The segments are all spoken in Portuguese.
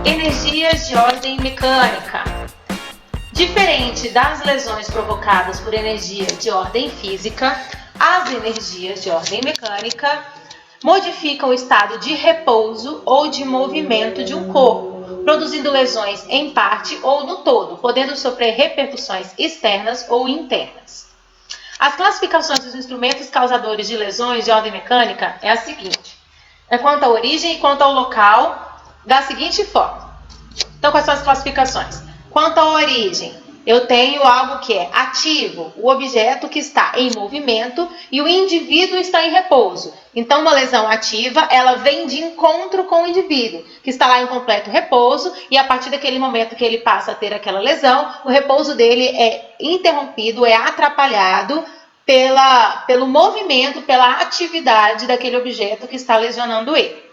Energias de ordem mecânica. Diferente das lesões provocadas por energia de ordem física, as energias de ordem mecânica modificam o estado de repouso ou de movimento de um corpo, produzindo lesões em parte ou no todo, podendo sofrer repercussões externas ou internas. As classificações dos instrumentos causadores de lesões de ordem mecânica é a seguinte: quanto à origem e quanto ao local, da seguinte forma. Então, quais são as classificações? Quanto à origem, eu tenho algo que é ativo, o objeto que está em movimento e o indivíduo está em repouso. Então, uma lesão ativa, ela vem de encontro com o indivíduo, que está lá em completo repouso, e a partir daquele momento que ele passa a ter aquela lesão, o repouso dele é interrompido, é atrapalhado pelo movimento, pela atividade daquele objeto que está lesionando ele.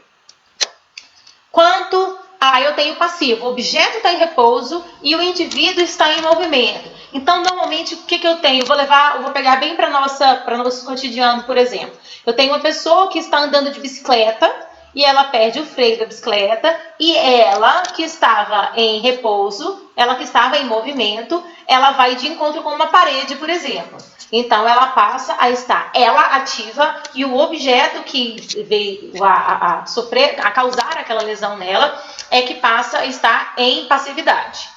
Eu tenho passivo, o objeto está em repouso e o indivíduo está em movimento. Então, normalmente, o que eu tenho? Eu vou pegar bem para nosso cotidiano, por exemplo. Eu tenho uma pessoa que está andando de bicicleta e ela perde o freio da bicicleta e ela que estava em repouso, ela que estava em movimento, ela vai de encontro com uma parede, por exemplo. Então, ela passa a estar ativa e o objeto que veio a causar aquela lesão nela é que passa a estar em passividade.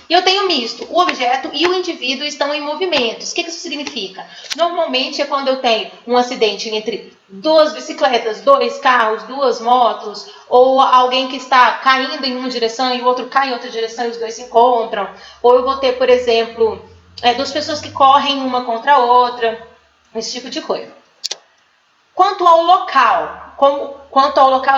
E eu tenho misto, o objeto e o indivíduo estão em movimentos. O que isso significa? Normalmente é quando eu tenho um acidente entre duas bicicletas, dois carros, duas motos, ou alguém que está caindo em uma direção e o outro cai em outra direção e os dois se encontram. Ou eu vou ter, por exemplo, duas pessoas que correm uma contra a outra, esse tipo de coisa. Quanto ao local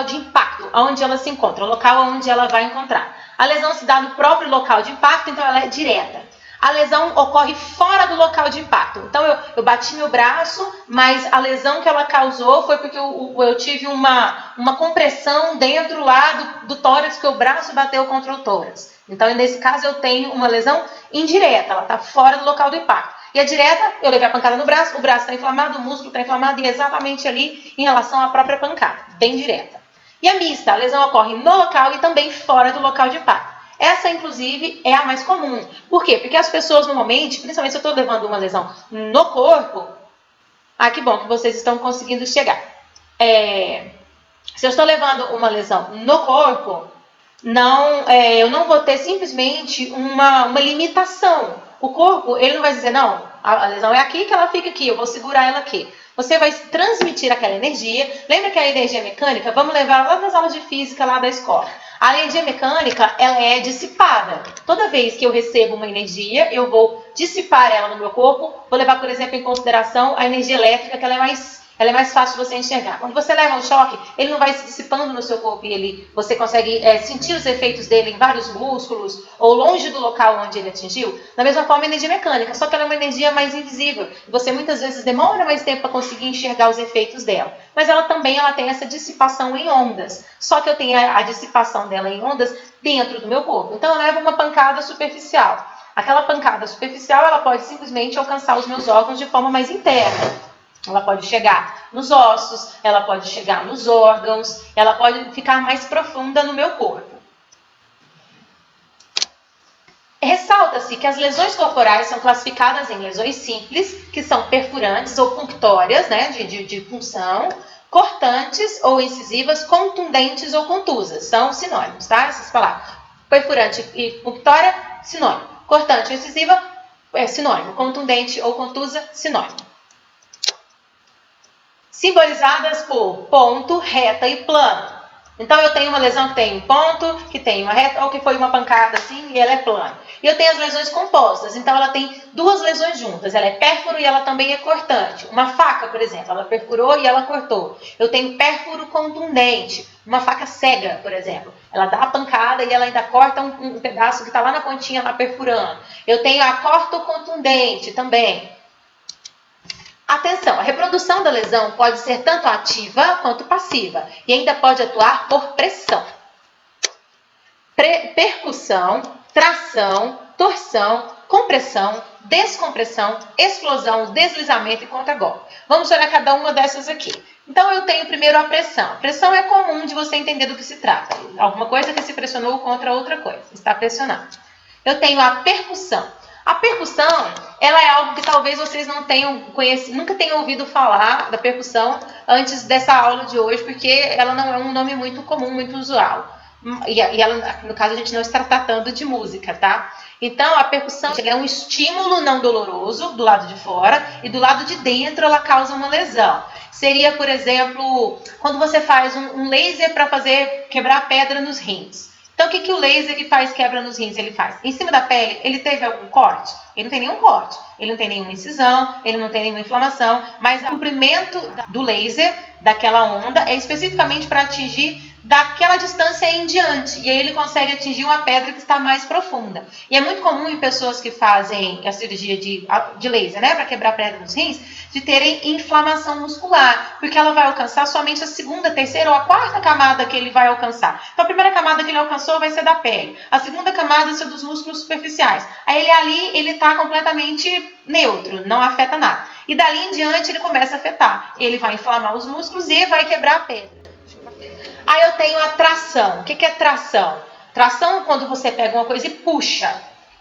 de impacto, onde ela se encontra, o local onde ela vai encontrar. A lesão se dá no próprio local de impacto, então ela é direta. A lesão ocorre fora do local de impacto. Então eu bati meu braço, mas a lesão que ela causou foi porque eu tive uma compressão dentro lá do tórax, que o braço bateu contra o tórax. Então, nesse caso, eu tenho uma lesão indireta, ela está fora do local do impacto. E a direta, eu levei a pancada no braço, o braço está inflamado, o músculo está inflamado e é exatamente ali em relação à própria pancada, bem direta. E a mista, a lesão ocorre no local e também fora do local de impacto. Essa, inclusive, é a mais comum. Por quê? Porque as pessoas, normalmente, principalmente se eu estou levando uma lesão no corpo, que bom que vocês estão conseguindo chegar. Se eu estou levando uma lesão no corpo, eu não vou ter simplesmente uma limitação. O corpo, ele não vai dizer, não, a lesão é aqui, que ela fica aqui, eu vou segurar ela aqui. Você vai transmitir aquela energia. Lembra que a energia mecânica, vamos levar lá nas aulas de física lá da escola. A energia mecânica, ela é dissipada. Toda vez que eu recebo uma energia, eu vou dissipar ela no meu corpo. Vou levar, por exemplo, em consideração a energia elétrica, que ela é mais fácil de você enxergar. Quando você leva um choque, ele não vai se dissipando no seu corpo e você consegue sentir os efeitos dele em vários músculos ou longe do local onde ele atingiu. Da mesma forma, a energia mecânica, só que ela é uma energia mais invisível. Você muitas vezes demora mais tempo para conseguir enxergar os efeitos dela. Mas ela também tem essa dissipação em ondas. Só que eu tenho a dissipação dela em ondas dentro do meu corpo. Então, eu levo uma pancada superficial. Aquela pancada superficial, ela pode simplesmente alcançar os meus órgãos de forma mais interna. Ela pode chegar nos ossos, ela pode chegar nos órgãos, ela pode ficar mais profunda no meu corpo. Ressalta-se que as lesões corporais são classificadas em lesões simples, que são perfurantes ou punctórias, né, de punção, cortantes ou incisivas, contundentes ou contusas. São sinônimos, tá? Essas palavras. Perfurante e punctória, sinônimo. Cortante ou incisiva, sinônimo. Contundente ou contusa, sinônimo. Simbolizadas por ponto, reta e plano. Então, eu tenho uma lesão que tem um ponto, que tem uma reta, ou que foi uma pancada assim e ela é plana. E eu tenho as lesões compostas, então ela tem duas lesões juntas. Ela é pérfuro e ela também é cortante. Uma faca, por exemplo, ela perfurou e ela cortou. Eu tenho pérfuro contundente, uma faca cega, por exemplo. Ela dá a pancada e ela ainda corta um pedaço que está lá na pontinha, lá perfurando. Eu tenho a corto contundente também. Atenção, a reprodução da lesão pode ser tanto ativa quanto passiva e ainda pode atuar por pressão. Percussão, tração, torção, compressão, descompressão, explosão, deslizamento e contragolpe. Vamos olhar cada uma dessas aqui. Então, eu tenho primeiro a pressão. Pressão é comum de você entender do que se trata. Alguma coisa que se pressionou contra outra coisa. Está pressionado. Eu tenho a percussão. A percussão, ela é algo que talvez vocês não tenham conhecido, nunca tenham ouvido falar da percussão antes dessa aula de hoje, porque ela não é um nome muito comum, muito usual. E ela, no caso, a gente não está tratando de música, tá? Então, a percussão é um estímulo não doloroso do lado de fora e do lado de dentro ela causa uma lesão. Seria, por exemplo, quando você faz um laser para quebrar pedra nos rins. Então, o que o laser que faz quebra nos rins ele faz? Em cima da pele, ele teve algum corte? Ele não tem nenhum corte, ele não tem nenhuma incisão, ele não tem nenhuma inflamação, mas o comprimento do laser, daquela onda, é especificamente para atingir daquela distância em diante, e aí ele consegue atingir uma pedra que está mais profunda. E é muito comum em pessoas que fazem a cirurgia de laser, né, para quebrar pedra nos rins, de terem inflamação muscular, porque ela vai alcançar somente a segunda, terceira ou a quarta camada que ele vai alcançar. Então a primeira camada que ele alcançou vai ser da pele, a segunda camada vai ser dos músculos superficiais. Aí ele está completamente neutro, não afeta nada. E dali em diante ele começa a afetar, ele vai inflamar os músculos e vai quebrar a pedra. Aí eu tenho a tração. O que é tração? Tração é quando você pega uma coisa e puxa.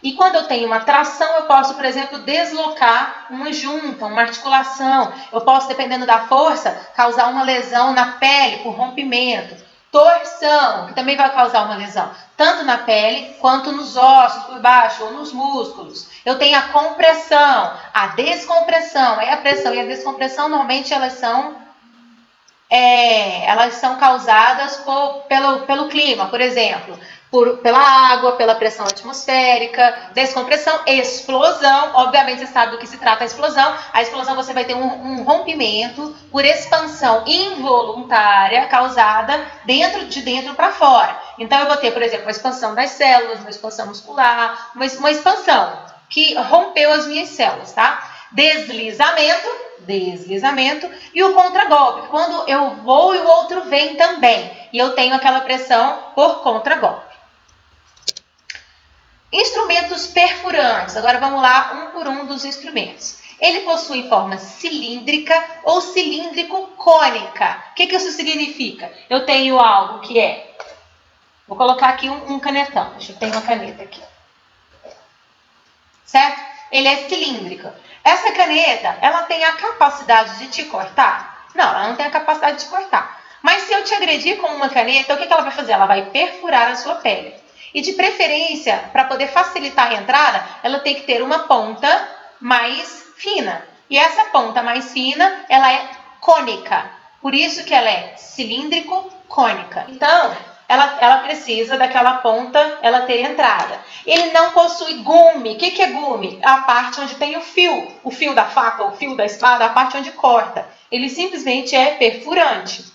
E quando eu tenho uma tração, eu posso, por exemplo, deslocar uma junta, uma articulação. Eu posso, dependendo da força, causar uma lesão na pele por rompimento. Torção, que também vai causar uma lesão, tanto na pele quanto nos ossos por baixo ou nos músculos. Eu tenho a compressão, a descompressão. Aí a pressão e a descompressão, normalmente, elas são causadas pelo clima, por exemplo, pela água, pela pressão atmosférica. Descompressão, explosão. Obviamente você sabe do que se trata a explosão. A explosão você vai ter um rompimento por expansão involuntária causada de dentro para fora. Então eu vou ter, por exemplo, uma expansão das células, uma expansão muscular, uma expansão que rompeu as minhas células, tá? Deslizamento e o contragolpe, quando eu vou e o outro vem também, e eu tenho aquela pressão por contragolpe. Instrumentos perfurantes, agora vamos lá um por um dos instrumentos. Ele possui forma cilíndrica ou cilíndrico-cônica. O que isso significa? Eu tenho algo que vou colocar aqui um canetão, deixa eu ter uma caneta aqui, certo? Ele é cilíndrico. Essa caneta, ela tem a capacidade de te cortar? Não, ela não tem a capacidade de te cortar. Mas se eu te agredir com uma caneta, o que ela vai fazer? Ela vai perfurar a sua pele. E de preferência, para poder facilitar a entrada, ela tem que ter uma ponta mais fina. E essa ponta mais fina, ela é cônica. Por isso que ela é cilíndrico-cônica. Então, ela precisa daquela ponta, ela ter entrada. Ele não possui gume. O que é gume? A parte onde tem o fio da faca, o fio da espada, a parte onde corta. Ele simplesmente é perfurante.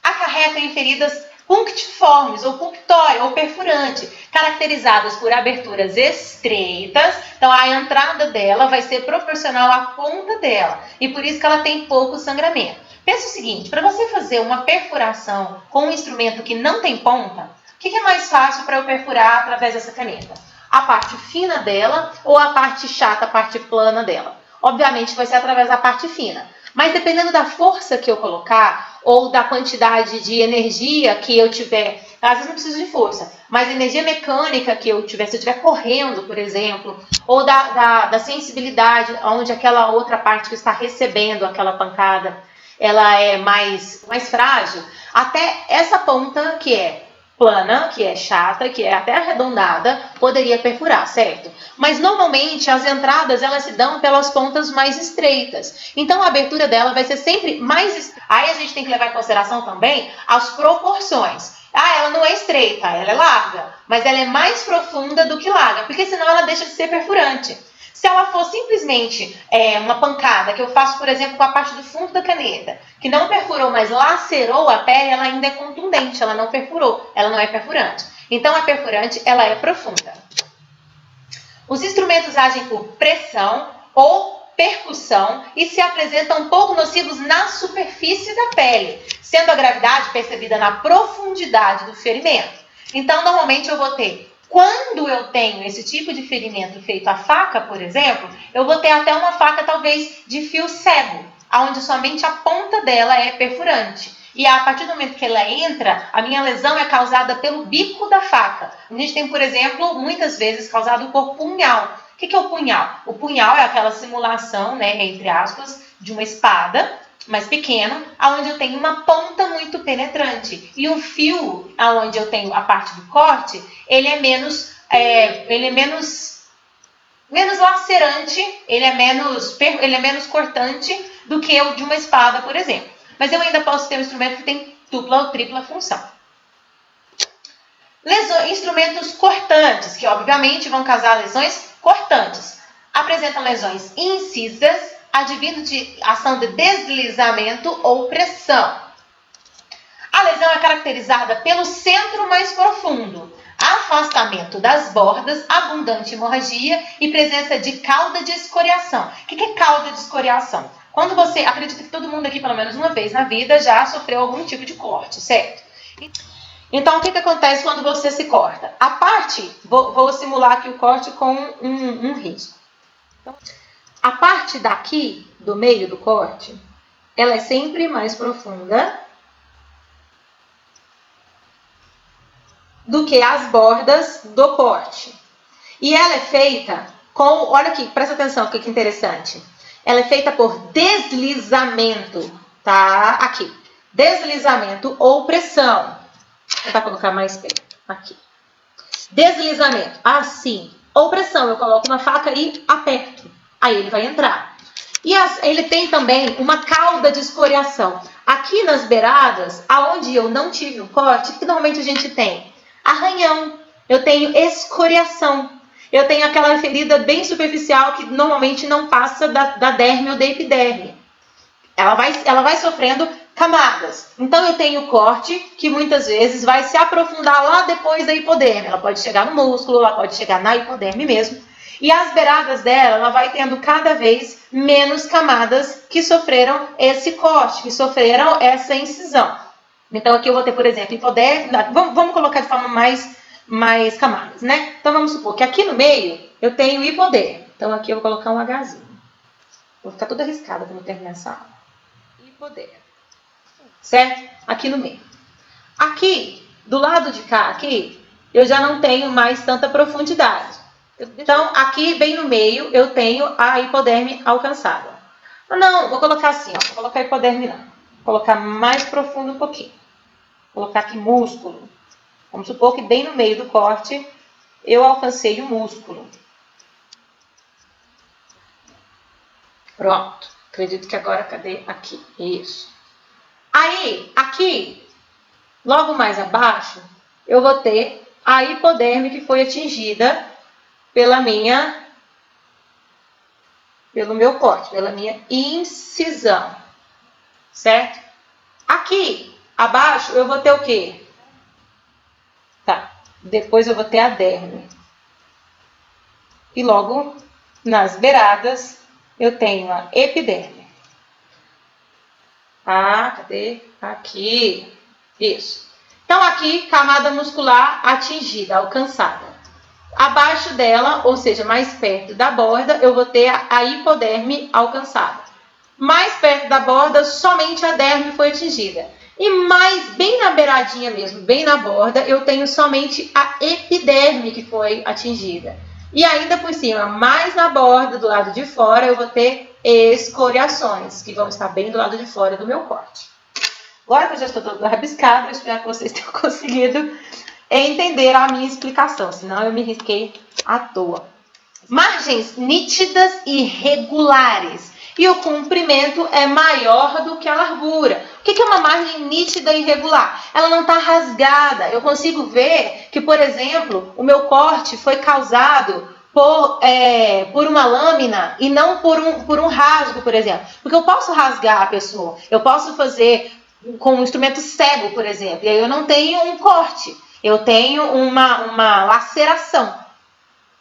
Acarreta em feridas punctiformes ou punctória ou perfurante, caracterizadas por aberturas estreitas. Então a entrada dela vai ser proporcional à ponta dela e por isso que ela tem pouco sangramento. Pensa o seguinte, para você fazer uma perfuração com um instrumento que não tem ponta, o que é mais fácil para eu perfurar através dessa caneta? A parte fina dela ou a parte chata, a parte plana dela? Obviamente vai ser através da parte fina. Mas dependendo da força que eu colocar ou da quantidade de energia que eu tiver, às vezes não preciso de força, mas energia mecânica que eu tiver, se eu estiver correndo, por exemplo, ou da sensibilidade, onde aquela outra parte que está recebendo aquela pancada, ela é mais frágil, até essa ponta que é plana, que é chata, que é até arredondada, poderia perfurar, certo? Mas normalmente as entradas elas se dão pelas pontas mais estreitas. Então a abertura dela vai ser sempre mais estreita. Aí a gente tem que levar em consideração também as proporções. Ela não é estreita, ela é larga, mas ela é mais profunda do que larga, porque senão ela deixa de ser perfurante. Se ela for simplesmente uma pancada, que eu faço, por exemplo, com a parte do fundo da caneta, que não perfurou, mas lacerou a pele, ela ainda é contundente, ela não perfurou, ela não é perfurante. Então, a perfurante, ela é profunda. Os instrumentos agem por pressão ou percussão e se apresentam pouco nocivos na superfície da pele, sendo a gravidade percebida na profundidade do ferimento. Então, normalmente eu vou ter Quando eu tenho esse tipo de ferimento feito à faca, por exemplo, eu vou ter até uma faca talvez de fio cego, onde somente a ponta dela é perfurante. E a partir do momento que ela entra, a minha lesão é causada pelo bico da faca. A gente tem, por exemplo, muitas vezes causado por punhal. O que é o punhal? O punhal é aquela simulação, né, entre aspas, de uma espada mais pequeno, onde eu tenho uma ponta muito penetrante. E o fio, onde eu tenho a parte do corte, ele é menos lacerante, ele é menos cortante do que o de uma espada, por exemplo. Mas eu ainda posso ter um instrumento que tem dupla ou tripla função. Instrumentos cortantes, que obviamente vão causar lesões cortantes. Apresentam lesões incisas, advindo de ação de deslizamento ou pressão. A lesão é caracterizada pelo centro mais profundo, afastamento das bordas, abundante hemorragia e presença de cauda de escoriação. O que é cauda de escoriação? Quando você, acredita que todo mundo aqui, pelo menos uma vez na vida, já sofreu algum tipo de corte, certo? Então, o que acontece quando você se corta? A parte, vou simular aqui o corte com um risco. Então, a parte daqui, do meio do corte, ela é sempre mais profunda do que as bordas do corte. E ela é feita com, olha aqui, presta atenção, o que é interessante. Ela é feita por deslizamento, tá? Aqui, deslizamento ou pressão. Vou tentar colocar mais perto, aqui. Deslizamento, assim, ou pressão, eu coloco na faca e aperto. Aí ele vai entrar. E ele tem também uma cauda de escoriação. Aqui nas beiradas, aonde eu não tive o corte, o que normalmente a gente tem? Arranhão. Eu tenho escoriação. Eu tenho aquela ferida bem superficial que normalmente não passa da derme ou da epiderme. Ela vai sofrendo camadas. Então eu tenho corte que muitas vezes vai se aprofundar lá depois da hipoderme. Ela pode chegar no músculo, ela pode chegar na hipoderme mesmo. E as beiradas dela, ela vai tendo cada vez menos camadas que sofreram esse corte, que sofreram essa incisão. Então aqui eu vou ter, por exemplo, hipoderme. Vamos colocar de forma mais camadas, né? Então vamos supor que aqui no meio eu tenho hipoderme. Então aqui eu vou colocar um Hzinho. Vou ficar toda arriscada quando terminar essa aula. Hipoderme. Certo? Aqui no meio. Aqui, do lado de cá, aqui, eu já não tenho mais tanta profundidade. Então, aqui bem no meio, eu tenho a hipoderme alcançada. Não, vou colocar assim, ó. Vou colocar hipoderme não. Vou colocar mais profundo um pouquinho. Vou colocar aqui músculo. Vamos supor que bem no meio do corte, eu alcancei o músculo. Pronto. Acredito que agora, cadê? Aqui. Isso. Aí, aqui, logo mais abaixo, eu vou ter a hipoderme que foi atingida pelo meu corte, pela minha incisão, certo? Aqui abaixo eu vou ter o quê? Tá, depois eu vou ter a derme. E logo nas beiradas eu tenho a epiderme. Ah, cadê? Aqui. Isso. Então aqui, camada muscular atingida, alcançada. Abaixo dela, ou seja, mais perto da borda, eu vou ter a hipoderme alcançada. Mais perto da borda, somente a derme foi atingida. E mais bem na beiradinha mesmo, bem na borda, eu tenho somente a epiderme que foi atingida. E ainda por cima, mais na borda, do lado de fora, eu vou ter escoriações, que vão estar bem do lado de fora do meu corte. Agora que eu já estou todo rabiscado, eu espero que vocês tenham conseguido entender a minha explicação, senão eu me risquei à toa. Margens nítidas e regulares. E o comprimento é maior do que a largura. O que é uma margem nítida e regular? Ela não está rasgada. Eu consigo ver que, por exemplo, o meu corte foi causado por uma lâmina e não por um rasgo, por exemplo. Porque eu posso rasgar a pessoa. Eu posso fazer com um instrumento cego, por exemplo. E aí eu não tenho um corte. Eu tenho uma laceração.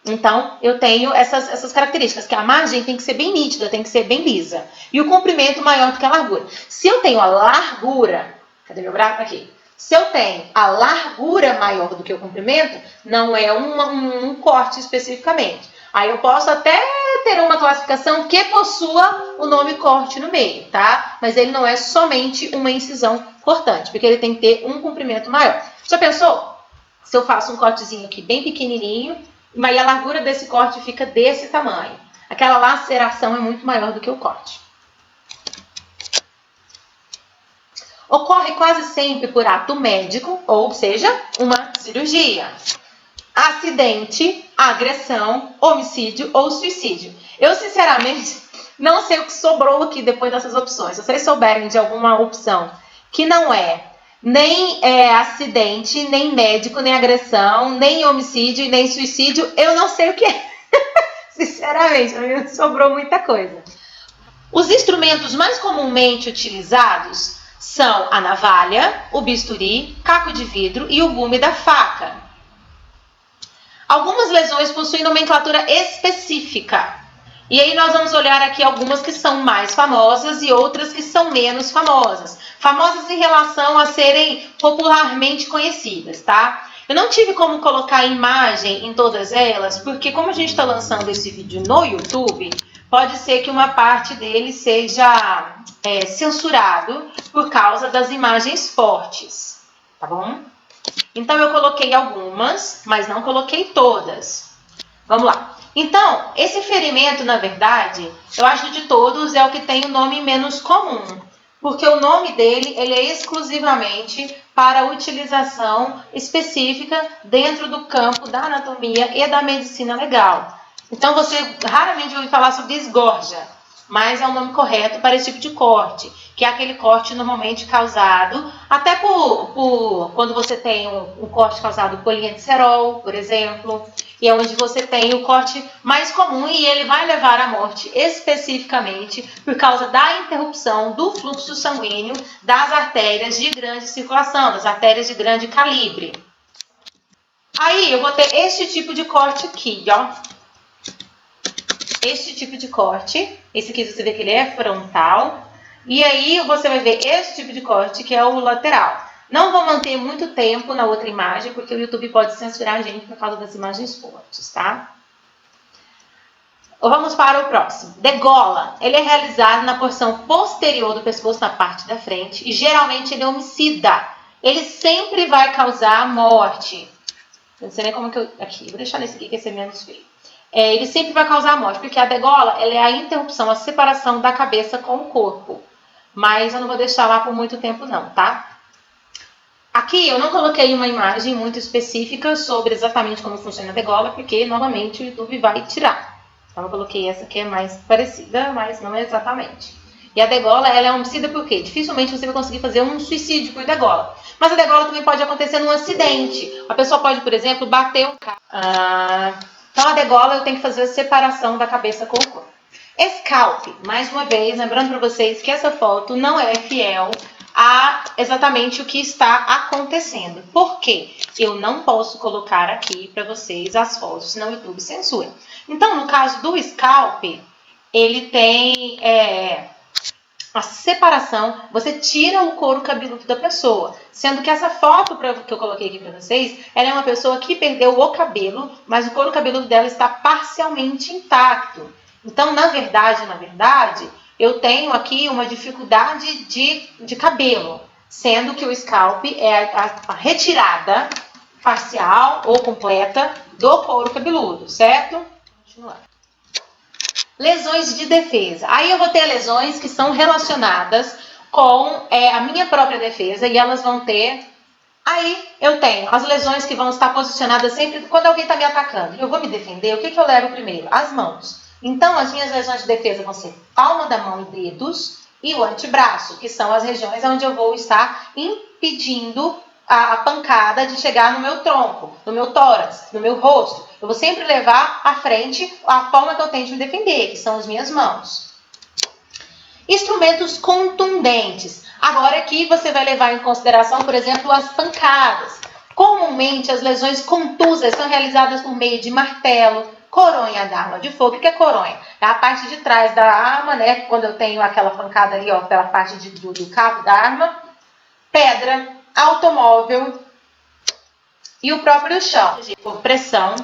Então, eu tenho essas características, que a margem tem que ser bem nítida, tem que ser bem lisa. E o comprimento maior do que a largura. Se eu tenho a largura, cadê meu braço? Aqui. Se eu tenho a largura maior do que o comprimento, não é um corte especificamente. Aí eu posso até ter uma classificação que possua o nome corte no meio, tá? Mas ele não é somente uma incisão cortante, porque ele tem que ter um comprimento maior. Já pensou? Se eu faço um cortezinho aqui bem pequenininho, mas a largura desse corte fica desse tamanho. Aquela laceração é muito maior do que o corte. Ocorre quase sempre por ato médico, ou seja, uma cirurgia. Acidente, agressão, homicídio ou suicídio. Eu, sinceramente, não sei o que sobrou aqui depois dessas opções. Se vocês souberem de alguma opção que não é nem acidente, nem médico, nem agressão, nem homicídio, nem suicídio, eu não sei o que é. Sinceramente, não sobrou muita coisa. Os instrumentos mais comumente utilizados são a navalha, o bisturi, caco de vidro e o gume da faca. Algumas lesões possuem nomenclatura específica. E aí nós vamos olhar aqui algumas que são mais famosas e outras que são menos famosas. Famosas em relação a serem popularmente conhecidas, tá? Eu não tive como colocar imagem em todas elas, porque como a gente está lançando esse vídeo no YouTube, pode ser que uma parte dele seja censurado por causa das imagens fortes, tá bom? Então, eu coloquei algumas, mas não coloquei todas. Vamos lá. Então, esse ferimento, na verdade, eu acho que de todos é o que tem o nome menos comum, porque o nome dele ele é exclusivamente para utilização específica dentro do campo da anatomia e da medicina legal. Então, você raramente ouve falar sobre esgorja, mas é o nome correto para esse tipo de corte, que é aquele corte normalmente causado, até por quando você tem um corte causado por linha de cerol, por exemplo, e é onde você tem o corte mais comum e ele vai levar à morte especificamente por causa da interrupção do fluxo sanguíneo das artérias de grande circulação, das artérias de grande calibre. Aí eu vou ter este tipo de corte aqui, ó. Este tipo de corte, esse aqui você vê que ele é frontal, e aí você vai ver esse tipo de corte que é o lateral. Não vou manter muito tempo na outra imagem, porque o YouTube pode censurar a gente por causa das imagens fortes, tá? Vamos para o próximo. Degola. Ele é realizado na porção posterior do pescoço, na parte da frente, e geralmente ele é homicida. Ele sempre vai causar morte. Não sei nem como que eu... Aqui, vou deixar nesse aqui que esse é menos feio. Ele sempre vai causar morte, porque a degola ela é a interrupção, a separação da cabeça com o corpo. Mas eu não vou deixar lá por muito tempo não, tá? Aqui eu não coloquei uma imagem muito específica sobre exatamente como funciona a degola, porque novamente o YouTube vai tirar. Então eu coloquei essa que é mais parecida, mas não é exatamente. E a degola ela é homicida por quê? Dificilmente você vai conseguir fazer um suicídio por degola. Mas a degola também pode acontecer num acidente. A pessoa pode, por exemplo, bater o carro. Então, a degola eu tenho que fazer a separação da cabeça com o corpo. Scalp, mais uma vez, lembrando para vocês que essa foto não é fiel a exatamente o que está acontecendo. Por quê? Eu não posso colocar aqui para vocês as fotos, senão o YouTube censura. Então, no caso do scalp, ele tem a separação, você tira o couro cabeludo da pessoa. Sendo que essa foto que eu coloquei aqui para vocês, ela é uma pessoa que perdeu o cabelo, mas o couro cabeludo dela está parcialmente intacto. Então, na verdade, eu tenho aqui uma dificuldade de cabelo, sendo que o scalp é a retirada parcial ou completa do couro cabeludo, certo? Continuando. Lesões de defesa. Aí eu vou ter lesões que são relacionadas com a minha própria defesa e elas vão ter... Aí eu tenho as lesões que vão estar posicionadas sempre quando alguém está me atacando. Eu vou me defender, o que eu levo primeiro? As mãos. Então as minhas lesões de defesa vão ser palma da mão e dedos e o antebraço, que são as regiões onde eu vou estar impedindo a pancada de chegar no meu tronco, no meu tórax, no meu rosto. Eu vou sempre levar à frente a forma que eu tenho de me defender, que são as minhas mãos. Instrumentos contundentes. Agora aqui você vai levar em consideração, por exemplo, as pancadas. Comumente as lesões contusas são realizadas por meio de martelo, coronha da arma de fogo. O que é coronha? É a parte de trás da arma, né? Quando eu tenho aquela pancada ali, ó, pela parte do cabo da arma. Pedra, automóvel e o próprio chão, por pressão,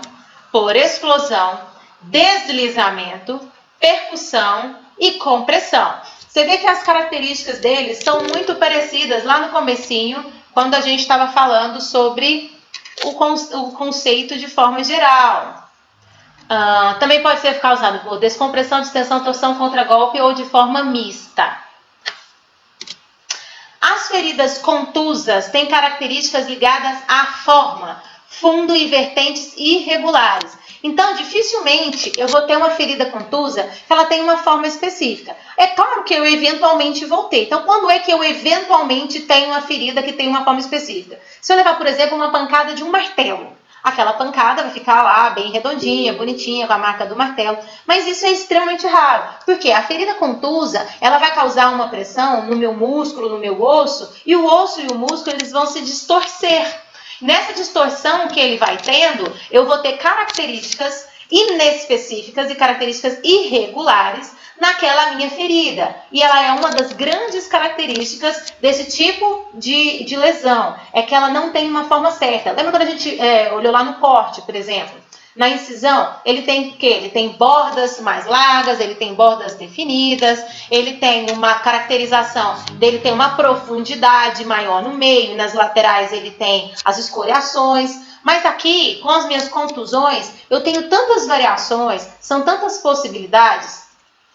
por explosão, deslizamento, percussão e compressão. Você vê que as características deles são muito parecidas lá no comecinho, quando a gente estava falando sobre o conceito de forma geral. Também pode ser causado por descompressão, distensão, torção, contragolpe ou de forma mista. As feridas contusas têm características ligadas à forma, fundo e vertentes irregulares. Então, dificilmente eu vou ter uma ferida contusa que ela tem uma forma específica. É claro que eu eventualmente vou ter. Então, quando é que eu eventualmente tenho uma ferida que tem uma forma específica? Se eu levar, por exemplo, uma pancada de um martelo, aquela pancada vai ficar lá bem redondinha, bonitinha, com a marca do martelo. Mas isso é extremamente raro. Porque a ferida contusa, ela vai causar uma pressão no meu músculo, no meu osso, e o osso e o músculo eles vão se distorcer. Nessa distorção que ele vai tendo, eu vou ter características inespecíficas e características irregulares naquela minha ferida. E ela é uma das grandes características desse tipo de lesão, é que ela não tem uma forma certa. Lembra quando a gente olhou lá no corte, por exemplo? Na incisão, ele tem o quê? Ele tem bordas mais largas, ele tem bordas definidas, ele tem uma caracterização dele, tem uma profundidade maior no meio, nas laterais ele tem as escoriações. Mas aqui, com as minhas contusões, eu tenho tantas variações, são tantas possibilidades,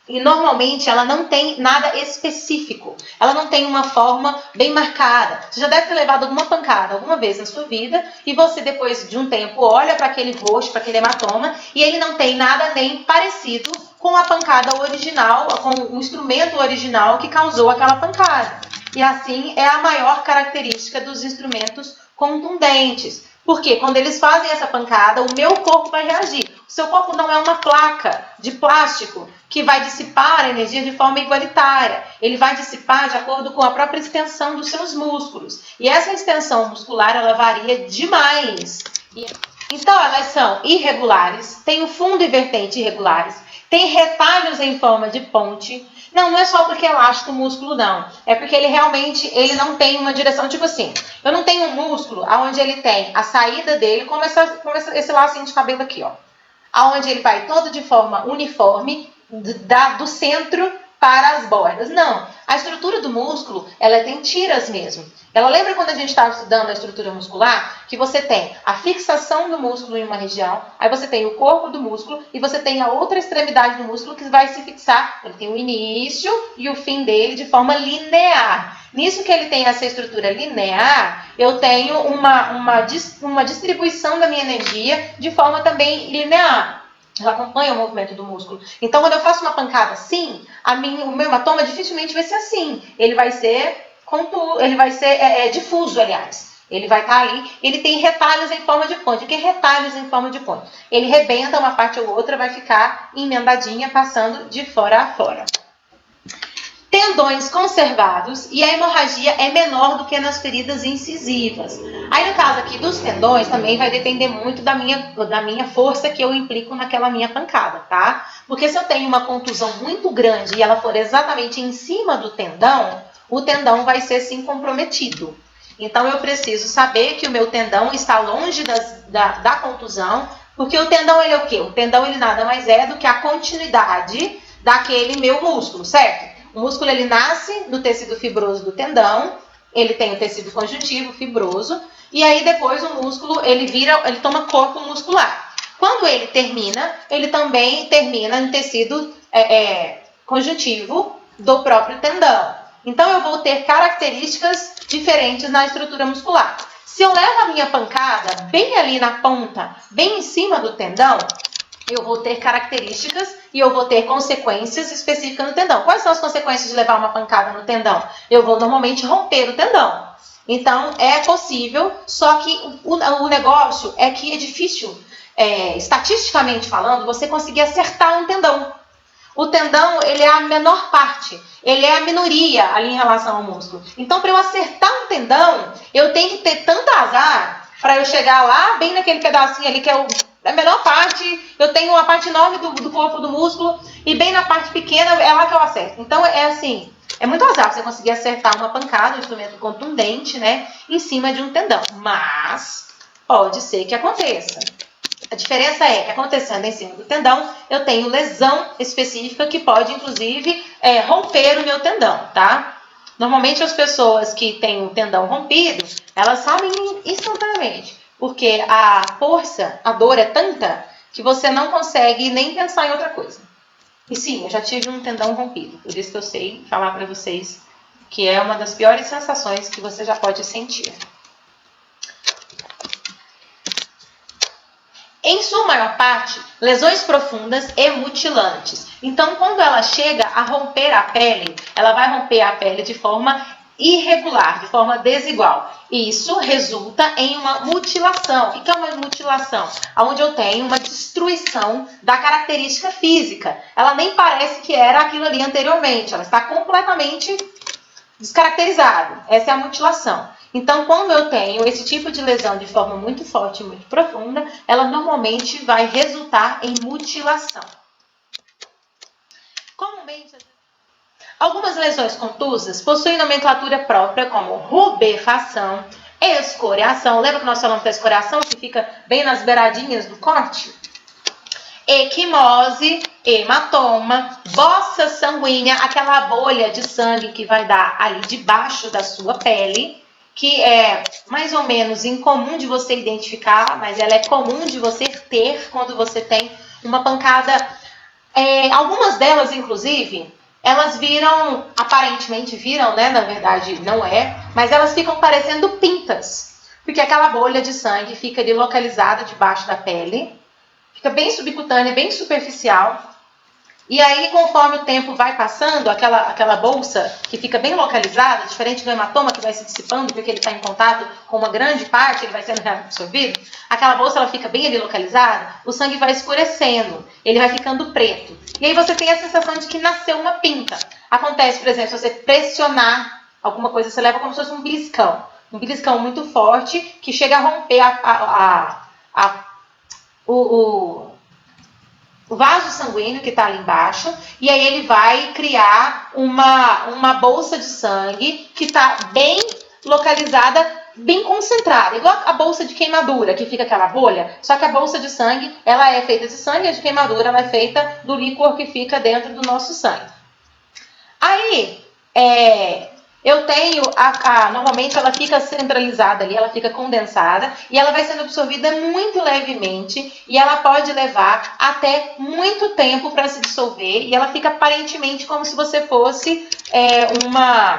e normalmente ela não tem nada específico. Ela não tem uma forma bem marcada. Você já deve ter levado alguma pancada alguma vez na sua vida e você depois de um tempo olha para aquele roxo, para aquele hematoma e ele não tem nada nem parecido com a pancada original, com o instrumento original que causou aquela pancada. E assim é a maior característica dos instrumentos contundentes. Porque quando eles fazem essa pancada, o meu corpo vai reagir. O seu corpo não é uma placa de plástico que vai dissipar a energia de forma igualitária. Ele vai dissipar de acordo com a própria extensão dos seus músculos. E essa extensão muscular, ela varia demais. Então, elas são irregulares, tem o fundo e vertente irregulares, tem retalhos em forma de ponte. Não é só porque é elástico o músculo, não. É porque ele realmente não tem uma direção, tipo assim. Eu não tenho um músculo onde ele tem a saída dele, como esse lacinho de cabelo aqui, ó. Onde ele vai todo de forma uniforme, do centro para as bordas. Não. A estrutura do músculo, ela tem tiras mesmo. Ela lembra quando a gente estava estudando a estrutura muscular? Que você tem a fixação do músculo em uma região, aí você tem o corpo do músculo e você tem a outra extremidade do músculo que vai se fixar. Ele tem o início e o fim dele de forma linear. Nisso que ele tem essa estrutura linear, eu tenho uma distribuição da minha energia de forma também linear. Ela acompanha o movimento do músculo. Então, quando eu faço uma pancada assim, o meu hematoma dificilmente vai ser assim. Ele vai ser difuso, aliás. Ele vai estar ali, ele tem retalhos em forma de ponte. O que é retalhos em forma de ponte? Ele rebenta uma parte ou outra, vai ficar emendadinha, passando de fora a fora. Tendões conservados e a hemorragia é menor do que nas feridas incisivas. Aí no caso aqui dos tendões também vai depender muito da minha força que eu implico naquela minha pancada, tá? Porque se eu tenho uma contusão muito grande e ela for exatamente em cima do tendão, o tendão vai ser sim comprometido. Então eu preciso saber que o meu tendão está longe da contusão, porque o tendão ele é o quê? O tendão ele nada mais é do que a continuidade daquele meu músculo, certo? O músculo ele nasce do tecido fibroso do tendão, ele tem o tecido conjuntivo fibroso, e aí depois o músculo ele toma corpo muscular. Quando ele termina, ele também termina em tecido conjuntivo do próprio tendão. Então eu vou ter características diferentes na estrutura muscular. Se eu levo a minha pancada bem ali na ponta, bem em cima do tendão, eu vou ter características e eu vou ter consequências específicas no tendão. Quais são as consequências de levar uma pancada no tendão? Eu vou normalmente romper o tendão. Então, é possível, só que o negócio é que é difícil, estatisticamente falando, você conseguir acertar um tendão. O tendão, ele é a menor parte, ele é a minoria ali em relação ao músculo. Então, para eu acertar um tendão, eu tenho que ter tanto azar para eu chegar lá, bem naquele pedacinho ali que é a menor parte, eu tenho uma parte enorme do corpo do músculo e bem na parte pequena é lá que eu acerto. Então, é assim, É muito azar você conseguir acertar uma pancada, um instrumento contundente, né, em cima de um tendão. Mas pode ser que aconteça. A diferença é que acontecendo em cima do tendão, eu tenho lesão específica que pode, inclusive, romper o meu tendão, tá? Normalmente as pessoas que têm o tendão rompido, elas sabem instantaneamente, porque a força, a dor é tanta que você não consegue nem pensar em outra coisa. E sim, eu já tive um tendão rompido, por isso que eu sei falar para vocês que é uma das piores sensações que você já pode sentir. Em sua maior parte, lesões profundas e mutilantes. Então, quando ela chega a romper a pele, ela vai romper a pele de forma irregular, de forma desigual. E isso resulta em uma mutilação. O que é uma mutilação? Onde eu tenho uma destruição da característica física. Ela nem parece que era aquilo ali anteriormente. Ela está completamente descaracterizada. Essa é a mutilação. Então, quando eu tenho esse tipo de lesão de forma muito forte e muito profunda, ela normalmente vai resultar em mutilação. Comumente, algumas lesões contusas possuem nomenclatura própria, como rubefação, escoriação. Lembra que nós falamos da escoriação, que fica bem nas beiradinhas do corte? Equimose, hematoma, bossa sanguínea, aquela bolha de sangue que vai dar ali debaixo da sua pele, que é mais ou menos incomum de você identificar, mas ela é comum de você ter quando você tem uma pancada. Algumas delas, inclusive, elas viram, aparentemente viram, né? Na verdade não é, mas elas ficam parecendo pintas, porque aquela bolha de sangue fica ali localizada debaixo da pele, fica bem subcutânea, bem superficial. E aí, conforme o tempo vai passando, aquela bolsa que fica bem localizada, diferente do hematoma que vai se dissipando, porque ele está em contato com uma grande parte, ele vai sendo reabsorvido, aquela bolsa ela fica bem ali localizada, o sangue vai escurecendo, ele vai ficando preto. E aí você tem a sensação de que nasceu uma pinta. Acontece, por exemplo, se você pressionar alguma coisa, você leva como se fosse um beliscão muito forte, que chega a romper o vaso sanguíneo que está ali embaixo, e aí ele vai criar uma bolsa de sangue que está bem localizada, bem concentrada, igual a bolsa de queimadura, que fica aquela bolha, só que a bolsa de sangue, ela é feita de sangue, a de queimadura, ela é feita do líquor que fica dentro do nosso sangue. Aí, eu tenho, normalmente ela fica centralizada ali, ela fica condensada e ela vai sendo absorvida muito levemente e ela pode levar até muito tempo para se dissolver e ela fica aparentemente como se você fosse uma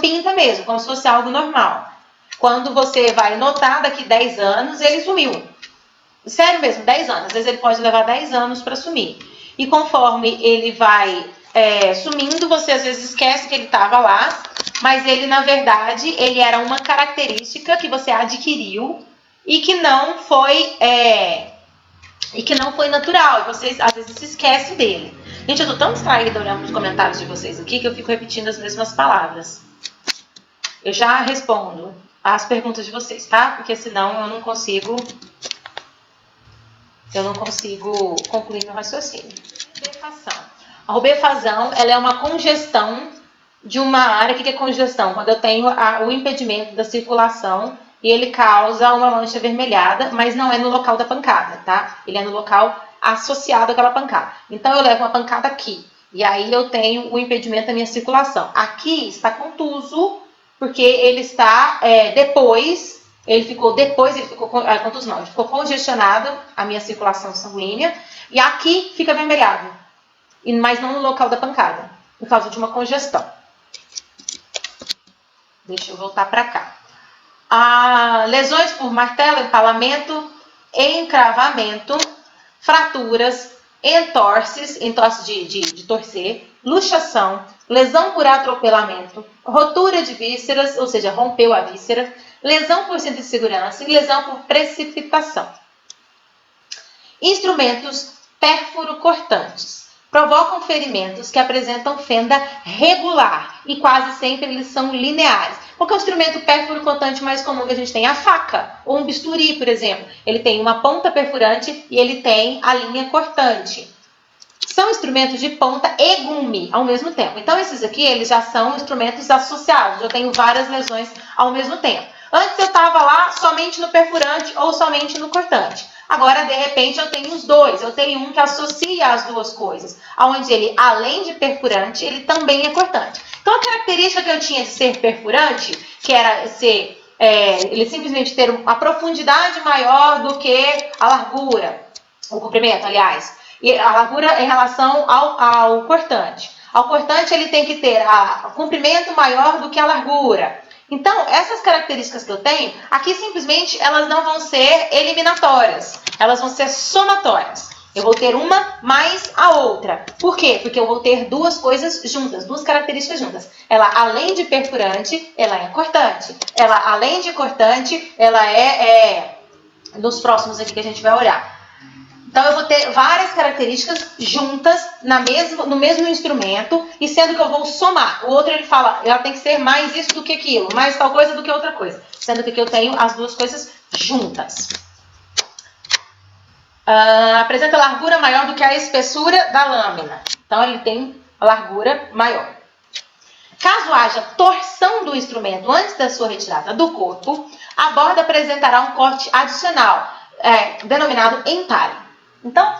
pinta mesmo, como se fosse algo normal. Quando você vai notar daqui 10 anos, ele sumiu. Sério mesmo, 10 anos. Às vezes ele pode levar 10 anos para sumir. E conforme ele vai sumindo, você às vezes esquece que ele estava lá, mas ele, na verdade, ele era uma característica que você adquiriu e que não foi natural, e você às vezes se esquece dele. Gente, eu tô tão distraída olhando os comentários de vocês aqui que eu fico repetindo as mesmas palavras. Eu já respondo as perguntas de vocês, tá? Porque senão eu não consigo concluir meu raciocínio. Rubefação. A rubefação, ela é uma congestão de uma área. O que é congestão? Quando eu tenho o impedimento da circulação e ele causa uma mancha avermelhada, mas não é no local da pancada, tá? Ele é no local associado àquela pancada. Então, eu levo uma pancada aqui, e aí eu tenho o impedimento da minha circulação. Aqui está contuso, porque ele está ele ficou contuso não, ele ficou congestionado, a minha circulação sanguínea, e aqui fica avermelhado, mas não no local da pancada, por causa de uma congestão. Deixa eu voltar para cá. Lesões por martelo, empalamento, encravamento, fraturas, entorse de torcer, luxação, lesão por atropelamento, rotura de vísceras, ou seja, rompeu a víscera, lesão por cinto de segurança e lesão por precipitação. Instrumentos pérfuro-cortantes. Provocam ferimentos que apresentam fenda regular e quase sempre eles são lineares. Qual que é o instrumento pérfuro-cortante mais comum que a gente tem? A faca ou um bisturi, por exemplo. Ele tem uma ponta perfurante e ele tem a linha cortante. são instrumentos de ponta e gume ao mesmo tempo. Então, esses aqui, eles já são instrumentos associados. Eu tenho várias lesões ao mesmo tempo. Antes eu estava lá somente no perfurante ou somente no cortante. Agora, de repente, eu tenho os dois. Eu tenho um que associa as duas coisas, onde ele, além de perfurante, ele também é cortante. Então, a característica que eu tinha de ser perfurante, que era ser, ele simplesmente ter uma profundidade maior do que a largura, o comprimento, aliás, e a largura em relação ao cortante. Ao cortante, ele tem que ter o comprimento maior do que a largura. Então, essas características que eu tenho, aqui simplesmente elas não vão ser eliminatórias, elas vão ser somatórias. Eu vou ter uma mais a outra. Por quê? Porque eu vou ter duas coisas juntas, duas características juntas. Ela, além de perfurante, ela é cortante. Ela, além de cortante, ela nos próximos aqui que a gente vai olhar. Então, eu vou ter várias características juntas no mesmo instrumento, e sendo que eu vou somar. O outro, ele fala, ela tem que ser mais isso do que aquilo, mais tal coisa do que outra coisa. Sendo que aqui eu tenho as duas coisas juntas. Apresenta largura maior do que a espessura da lâmina. Então, ele tem a largura maior. Caso haja torção do instrumento antes da sua retirada do corpo, a borda apresentará um corte adicional, denominado entalhe. Então,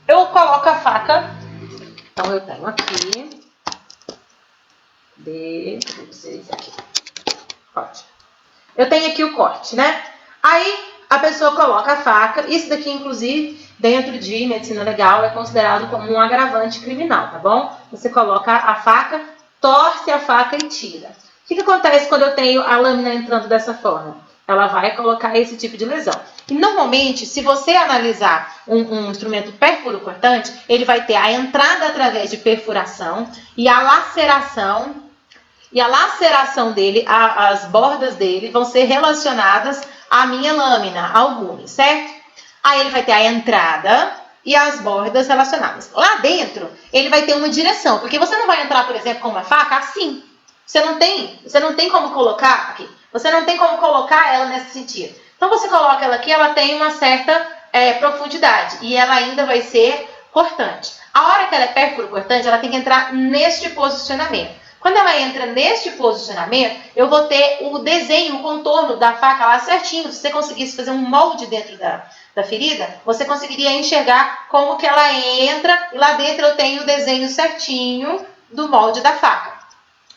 eu coloco a faca. Então, eu tenho aqui. Corte. Eu tenho aqui o corte, né? Aí, a pessoa coloca a faca. Isso daqui, inclusive, dentro de medicina legal, é considerado como um agravante criminal, tá bom? Você coloca a faca, torce a faca e tira. O que acontece quando eu tenho a lâmina entrando dessa forma? Ela vai colocar esse tipo de lesão. E normalmente, se você analisar um instrumento perfuro-cortante, ele vai ter a entrada através de perfuração e a laceração. E a laceração dele, as bordas dele, vão ser relacionadas à minha lâmina, ao gume, certo? Aí ele vai ter a entrada e as bordas relacionadas. Lá dentro, ele vai ter uma direção, porque você não vai entrar, por exemplo, com uma faca assim. Você não tem como colocar aqui. Você não tem como colocar ela nesse sentido. Então, você coloca ela aqui, ela tem uma certa profundidade. E ela ainda vai ser cortante. A hora que ela é perfuro-cortante, ela tem que entrar neste posicionamento. Quando ela entra neste posicionamento, eu vou ter o desenho, o contorno da faca lá certinho. Se você conseguisse fazer um molde dentro da ferida, você conseguiria enxergar como que ela entra. E lá dentro eu tenho o desenho certinho do molde da faca.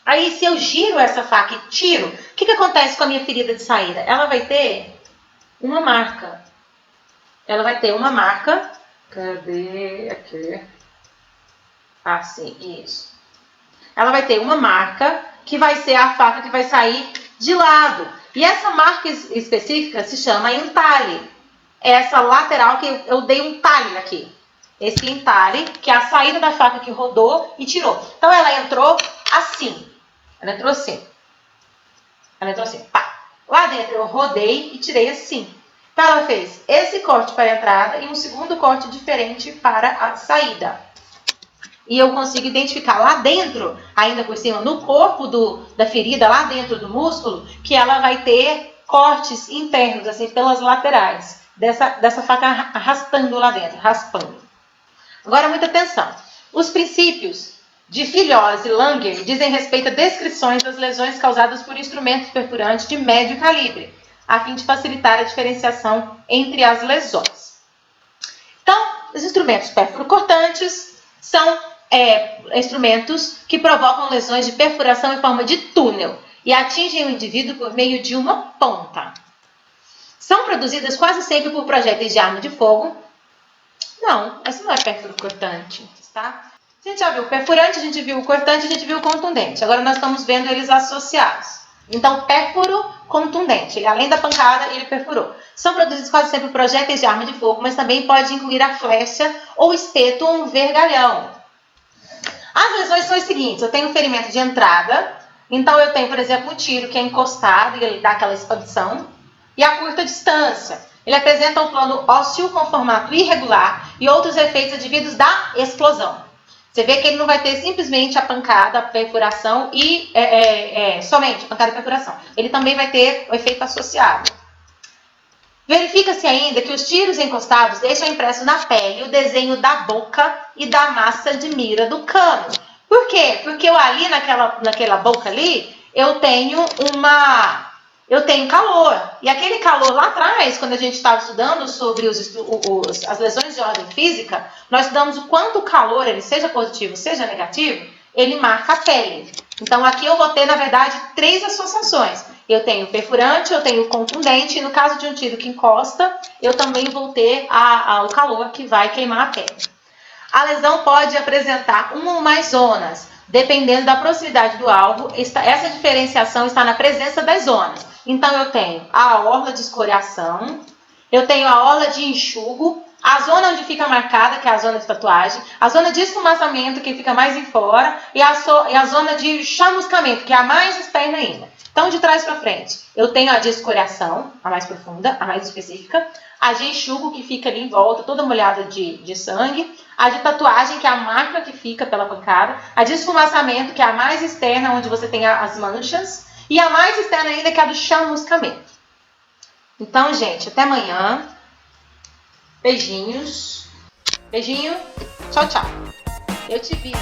Aí, se eu giro essa faca e tiro, o que acontece com a minha ferida de saída? Ela vai ter uma marca. Ela vai ter uma marca. Cadê? Aqui. Assim, isso. Ela vai ter uma marca que vai ser a faca que vai sair de lado. E essa marca específica se chama entalhe. Essa lateral que eu dei um talhe aqui. Esse entalhe, que é a saída da faca que rodou e tirou. Então, ela entrou assim. Ela entrou assim. Ela entrou assim. Pá. Lá dentro eu rodei e tirei assim. Então, ela fez esse corte para a entrada e um segundo corte diferente para a saída. E eu consigo identificar lá dentro, ainda por cima, no corpo da ferida, lá dentro do músculo, que ela vai ter cortes internos, assim, pelas laterais, dessa faca arrastando lá dentro, raspando. Agora, muita atenção. Os princípios de Filhose e Langer dizem respeito a descrições das lesões causadas por instrumentos perfurantes de médio calibre, a fim de facilitar a diferenciação entre as lesões. Então, os instrumentos perfuro-cortantes são instrumentos que provocam lesões de perfuração em forma de túnel e atingem o indivíduo por meio de uma ponta. São produzidas quase sempre por projéteis de arma de fogo. Não, essa não é perfuro-cortante, tá? A gente já viu o perfurante, a gente viu o cortante, a gente viu o contundente. Agora nós estamos vendo eles associados. Então, perfuro-contundente. Ele, além da pancada, ele perfurou. São produzidos quase sempre projéteis de arma de fogo, mas também pode incluir a flecha ou espeto ou um vergalhão. As lesões são as seguintes. Eu tenho um ferimento de entrada. Então, eu tenho, por exemplo, um tiro que é encostado e ele dá aquela expansão. E a curta distância. Ele apresenta um plano ósseo com formato irregular e outros efeitos advindos da explosão. Você vê que ele não vai ter simplesmente a pancada, a perfuração e somente a pancada e a perfuração. Ele também vai ter o efeito associado. Verifica-se ainda que os tiros encostados deixam impresso na pele o desenho da boca e da massa de mira do cano. Por quê? Porque eu ali naquela boca ali, eu tenho calor. E aquele calor lá atrás, quando a gente estava estudando sobre as lesões de ordem física, nós estudamos o quanto o calor, ele seja positivo, seja negativo, ele marca a pele. Então aqui eu vou ter, na verdade, 3 associações. Eu tenho perfurante, eu tenho contundente, e no caso de um tiro que encosta, eu também vou ter o calor que vai queimar a pele. A lesão pode apresentar uma ou mais zonas, dependendo da proximidade do alvo. Essa diferenciação está na presença das zonas. Então eu tenho a orla de escoriação, eu tenho a orla de enxugo, a zona onde fica marcada, que é a zona de tatuagem, a zona de esfumaçamento, que fica mais em fora, e a zona de chamuscamento, que é a mais externa ainda. Então, de trás para frente, eu tenho a de escoriação, a mais profunda, a mais específica, a de enxugo, que fica ali em volta, toda molhada de sangue, a de tatuagem, que é a marca que fica pela pancada, a de esfumaçamento, que é a mais externa, onde você tem as manchas, e a mais externa ainda, que é a do chamuscamento. Então, gente, até amanhã. Beijinhos. Beijinho. Tchau, tchau. Eu te vi.